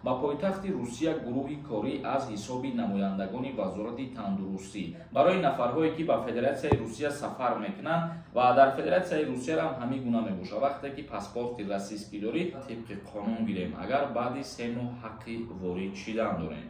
ба пойтахти Русия гурӯҳи корӣ аз ҳисоби намояндагони вазорати тандурустӣ барои нафарҳое ки ба Федератсияи Русия сафар мекунанд ва дар Федератсияи Русия ҳам ҳамин гуна мебошад. Вақте ки паспорти российский доред, тибқи қонун гирем, агар баъди 3 моҳ ҳаққи ворид шидан дорем.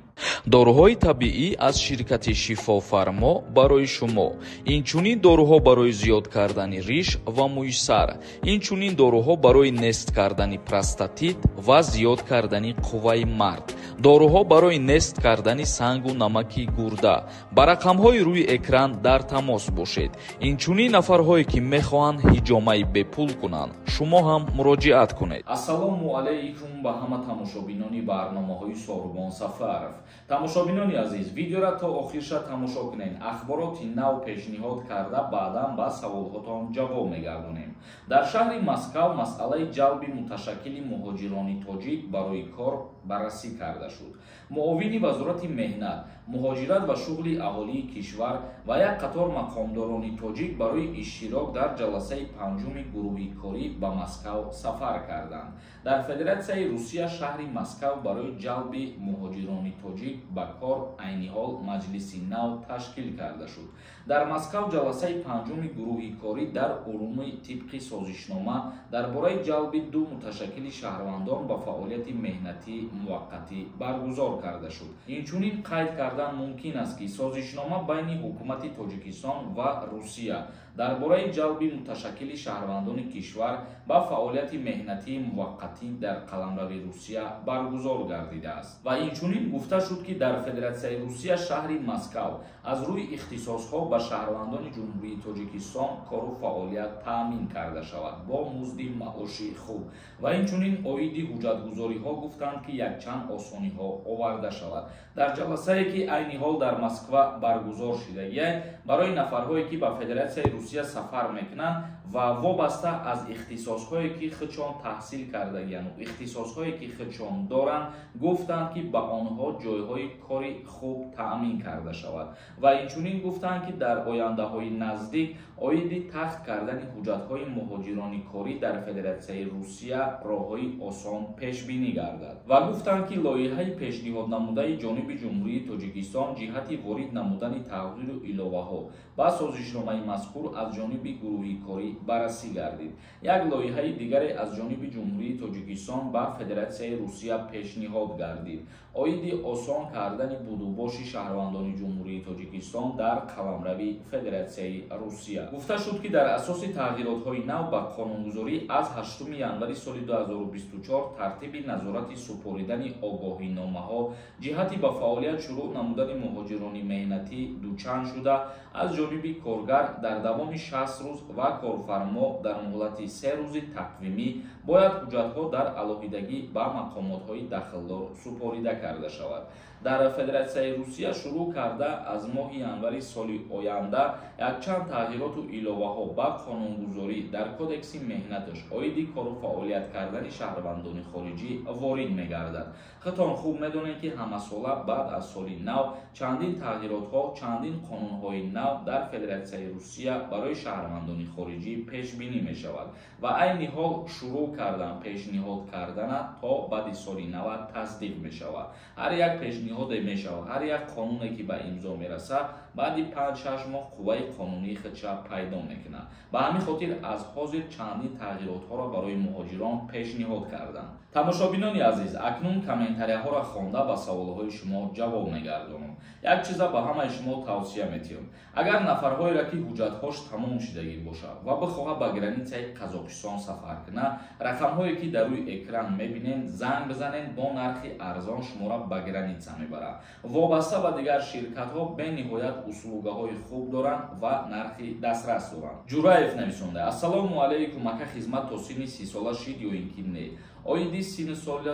дороҳои табиӣ аз ширкати шифофармо барои шумо, инчунин дороҳо барои зиёд кардани риш ва мӯи сар, инчунин дороҳо барои нест кардани простатит ва зиёд кардани қувваи мард, дороҳо барои нест кардани сангу намаки гурда. ба рақамҳои рӯи экран дар тамос бошед. Инчунин нафарҳое ки мехоҳанд ҳиҷомаи бепул кунанд, шумо ҳам муроҷиат кунед. ассалому алайкум ба ҳама тамошобинони барномаҳои Сорубон Сафаров. тамошобинони азиз, видеоро то охирша тамошо кунед. ахбороти нав пешниҳод карда баъдан ба саволҳотон ҷавоб мегардонем. дар шаҳри Москав масъалаи ҷалби муташаккили муҳоҷирони тоҷик барои кор баррасӣ карда шуд. муовини вазорати меҳнат, муҳоҷират ва шуғли аҳолии кишвар ва як қатор мақомдорони тоҷик барои иштирок дар ҷаласаи панҷуми гурӯҳи корӣ ба Москав сафар карданд. дар Федератсияи Русия шаҳри Москав барои ҷалби муҳоҷирони тоҷик ба кор айни ҳол маҷлиси нав ташкил карда шуд. дар Москав ҷаласаи панҷуми гурӯҳи корӣ дар урумӣ тибқи созишнома дар бораи ҷалби ду муташаккили шаҳрвандон ба фаъолияти меҳнатӣ муваққатӣ баргузор карда шуд. инчунин қайд кардан мумкин аст ки созишнома байни ҳукумати Тоҷикистон ва Русия дар бораи ҷалби муташаккили шаҳрвандони кишвар ба фаъолияти меҳнатии муваққатӣ дар қаламрави Русия баргузор гардидааст. ва инчунин гуфта шуд ки дар Федератсияи Русия шаҳри Москав аз рӯи ихтисосҳо ба шаҳрвандони ҷумҳурии Тоҷикистон кору фаъолият таъмин карда шавад бо музди маоши хуб. ва инчунин оиди ҳуҷҷатгузориҳо гуфтанд ки якчанд осониҳо оварда шавад. дар ҷаласае ки айни ҳол дар Москва баргузор шудагиай барои нафарҳое ки ба Федератсияи Русия сафар мекунанд ва вобаста аз ихтисосҳое ки худшон таҳсил кардагиянд ва ихтисосҳое ки худшон доранд гуфтанд ки ба онҳо ҷойҳои кори хуб таъмин карда шавад. ва инчунин гуфтанд ки дар ояндаҳои наздик оиди тахт кардани ҳуҷҷатҳои муҳоҷирони корӣ дар Федератсияи Русия роҳҳои осон пешбинӣ гардад. ва гуфтанд ки лоиҳаи пешниҳоднамудаи ҷониби ҷумҳурии Тоҷикистон ҷиҳати ворид намудани тағйиру иловаҳо ба созишномаи мазкур аз ҷониби гурӯҳи корӣ баррасӣ гардид. як лоиҳаи дигаре аз ҷониби ҷумҳурии Тоҷикистон ба Федератсияи Русия пешниҳод гардид. оиди осон кардани будубоши шаҳрвандони ҷумҳурии Тоҷикистон дар қаламрави Федератсияи Русия. гуфта шуд ки дар асоси тағйиротҳои нав ба қонунгузорӣ аз 8 январи соли 2024 тартиби назорати супоридани огоҳиномаҳо ҷиҳати ба фаъолият шурӯъ намудани муҳоҷирони меҳнатӣ дучанд шуда аз ҷониби коргар дар давоми 60 рӯз ва корфармо дар муҳлати 3 рӯзи тақвимӣ бояд ҳуҷҷатҳо дар алоҳидагӣ ба мақомотҳои дахлдор супорида карда шавад. дар Федератсияи Русия шурӯъ карда аз моҳи январи соли оянда якчанд тағйироту иловаҳо ба қонунгузорӣ дар кодекси меҳнаташ оиди кору фаъолият кардани шаҳрвандони хориҷӣ ворид мегардад. худтон хуб медонед ки ҳамасола баъд аз соли нав чандин тағйиротҳо, чандин қонунҳои нав дар Федератсияи Русия барои шаҳрвандони хориҷӣ пешбинӣ мешавад ва айни ҳол шурӯъ кардан пешниҳод кардана то баъди соли 90 тасдиқ мешавад. ҳар як пешниҳоде мешавад, ҳар як қонуне ки ба имзо мерасад баъди 5-6 моҳ қувваи қонунии худша пайдо мекунад. ба ҳамин хотир аз ҳозир чандин тағйиротҳоро барои муҳоҷирон пешниҳод карданд. тамошобинони азиз, акнун комментарияҳоро хонда ба саволҳои шумо ҷавоб мегардонам. як чиза ба ҳамаи шумо тавсия метиҳам. агар нафарҳоеро ки ҳуҷҷатҳош тамом шудагӣ бошад ва бихоҳад ба границаи Қазоқистон сафар кунад, рақамҳое ки дар рӯи экран мебинед занг бизанед, бо нархи арзон шуморо ба граница мебарад. вобаста ба дигар ширкатҳо бениҳоят услугаҳои хуб доранд ва нархи дастрас доранд. ҷураев нависонда: ассалому алайкум, ака хизмат то синни 30 сола шид ё ин ки не? оиди синни соли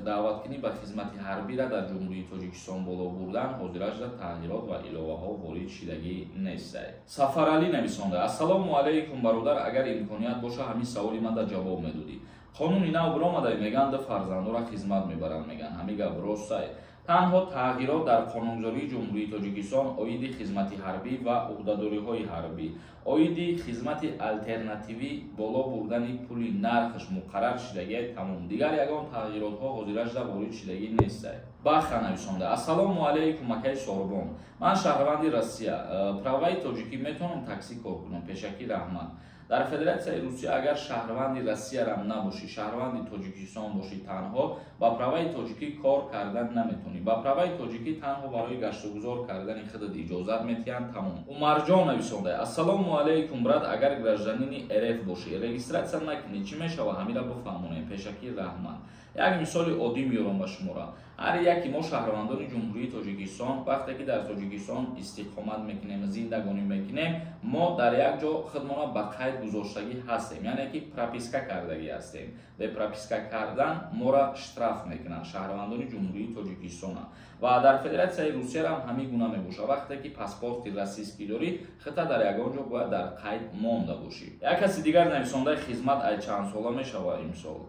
даъваткунӣ ба хизмати ҳарбира дар ҷумҳурии Тоҷикистон боло бурдан ҳозиражда тағйирот ва иловаҳо ворид шидагӣ нестай. Сафаралӣ нависонда: ассалому алайкум бародар, агар имконият боша ҳамин саволи ман да ҷавоб медодӣ. қонуни нав биромадай меган ду фарзандора хизмат мебаранд, меган ҳамин гап ростай. танҳо тағйирот дар қонунгузории ҷумҳурии тоҷикистон оиди хизмати ҳарбӣ ва уҳдадориҳои ҳарбӣ, оиди хизмати алтернативӣ боло бурдани пули нархаш муқаррар шудагиай тамом. Дигар ягон тағйиротҳо ҳозирашда ворид шудагӣ нестай. Бахша нависонда: ассалому алайкум акай Сорбон. Ман шаҳрванди Россия, праваи тоҷикӣ метавонам такси кор кунам? Пешакӣ раҳмат. дар Федератсияи Русия агар шаҳрванди Россиярам набошӣ, шаҳрванди Тоҷикистон бошӣ, танҳо ба праваи тоҷикӣ кор кардан наметавонӣ. Ба праваи тоҷикӣ танҳо барои гаштугузор кардани худат иҷозат метиҳанд, тамом. Умарҷон нависонда: ассалому алайкум брат, агар гражданини РФ бошӣ, регистратсия накунӣ, чӣ мешава? Ҳамира бифаҳмонем. Пешакӣ раҳмат. Як мисоли оддӣ меёрам ба шумора. ҳар яки мо шаҳрвандони ҷумҳурии Тоҷикистон вақте ки дар Тоҷикистон истиқомат мекунем, зиндагонӣ мекунем, мо дар як ҷо худмона ба қайд гузоштагӣ ҳастем, яъне ки прописка кардагӣ ҳастем. Бе прописка кардан мора штраф мекунанд шаҳрвандони ҷумҳурии Тоҷикистона. ва дар Федератсияи Русия ҳам ҳамин гуна мебошад. Вақте ки паспорти российский дорӣ, худта дар ягон ҷо бояд дар қайд монда бошӣ. Як каси дигар нависондаи хизмат ай чанд сола мешава имсол.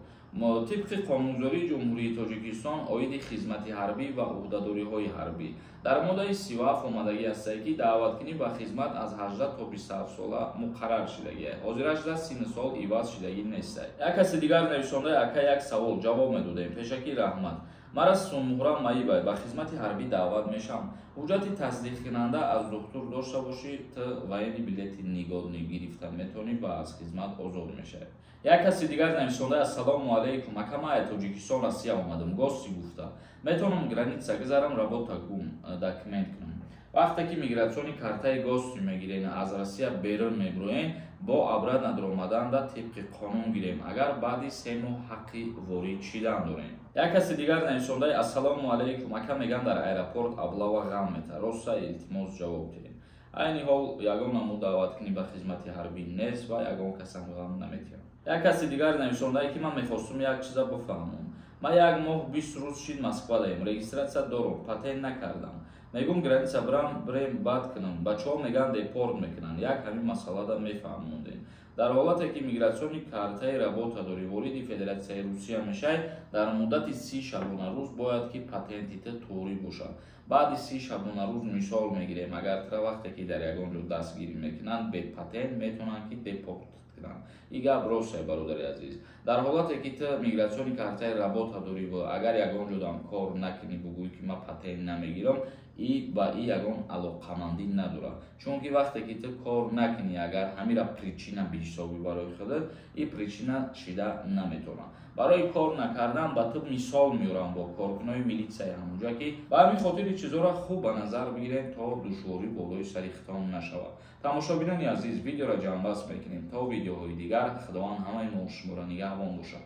طبق قانونگذاری جمهوری تاجیکستان оиди хизмати ҳарбӣ ва уҳдадориҳои ҳарбӣ дар моддаи 37 омадагӣ астае ки даъваткунӣ ба хизмат аз 18 то 27 сола муқаррар шудагиай. ҳозирашда синни сол иваз шудагӣ нестай. Як каси дигар нависондаи ака як савол ҷавоб медодем. Пешакӣ раҳмат. мара Сунмуҳрам Маибай ба хизмати ҳарбӣ даъват мешавам. ҳуҷҷати тасдиқкунанда аз духтур дошта бошӣ, то военни билети нигоднӣ гирифта метавонӣ ва аз хизмат озод мешавӣ. Як каси дигар нависонда: ассалому алайкум, акама ай Тоҷикистон Россия омадам, гости гуфта метавонам граница гузарам, работа кун, документ кунам. вақте ки мигратсиони картаи гости мегирем, аз Россия берун мебироем, бо обратно даромаданда тибқи қонун гирем, агар баъди 3 моҳ ҳаққи ворид шидан дорем. Як каси дигар нависондаи: ассалому алайкум, ака меган дар аэропорт аблава ғам мета, роста илтимос ҷавоб диҳед. айни ҳол ягон намуд даъваткунӣ ба хизмати ҳарбӣ нест ва ягон касам ғам наметиҳам. Як каси дигар нависондае ки ман мехостум як чиза бифаҳмам. ман як моҳ 20 рӯз шид Москвадаем, регистратсия дорам, патент накардам. мегум граница брем бад кунам, бачаҳо меган депорт мекунанд. як ҳамин масъалада мефаҳмондем. дар ҳолате ки мигратсиони картаи работадорӣ вориди Федератсияи Русия мешай, дар муддати 30 шабона рӯз бояд ки патентите торӣ бошад. баъди 30 шабона рӯз мисол мегирем, агар тра вақте ки дар ягон ҷо дастгирӣ мекунанд, бе патент метавонанд ки депорт кунанд. ин гап ростае бародари азиз. дар ҳолате ки ту мигратсиони картаи работадорӣ ва агар ягон ҷодам кор накунӣ, бугӯӣ ки ман патент намегирам, и ба и ягон алоқамандӣ надорад. чунки вақте ки ту кор накунӣ, агар ҳамира причина биҳисобӣ барои худат, и причина шида наметавонад. барои кор накардан ба ту мисол меорам бо коркунои милитсияи ҳамонҷа ки ба ҳамин хотири чизора хуб ба назар бигирем, то душворӣ болои сари хитон нашавад. тамошобинони азиз, видеоро ҷамъбаст мекунем. то видеоҳои дигар, худованд ҳамаи мо шуморо нигаҳбон бошад.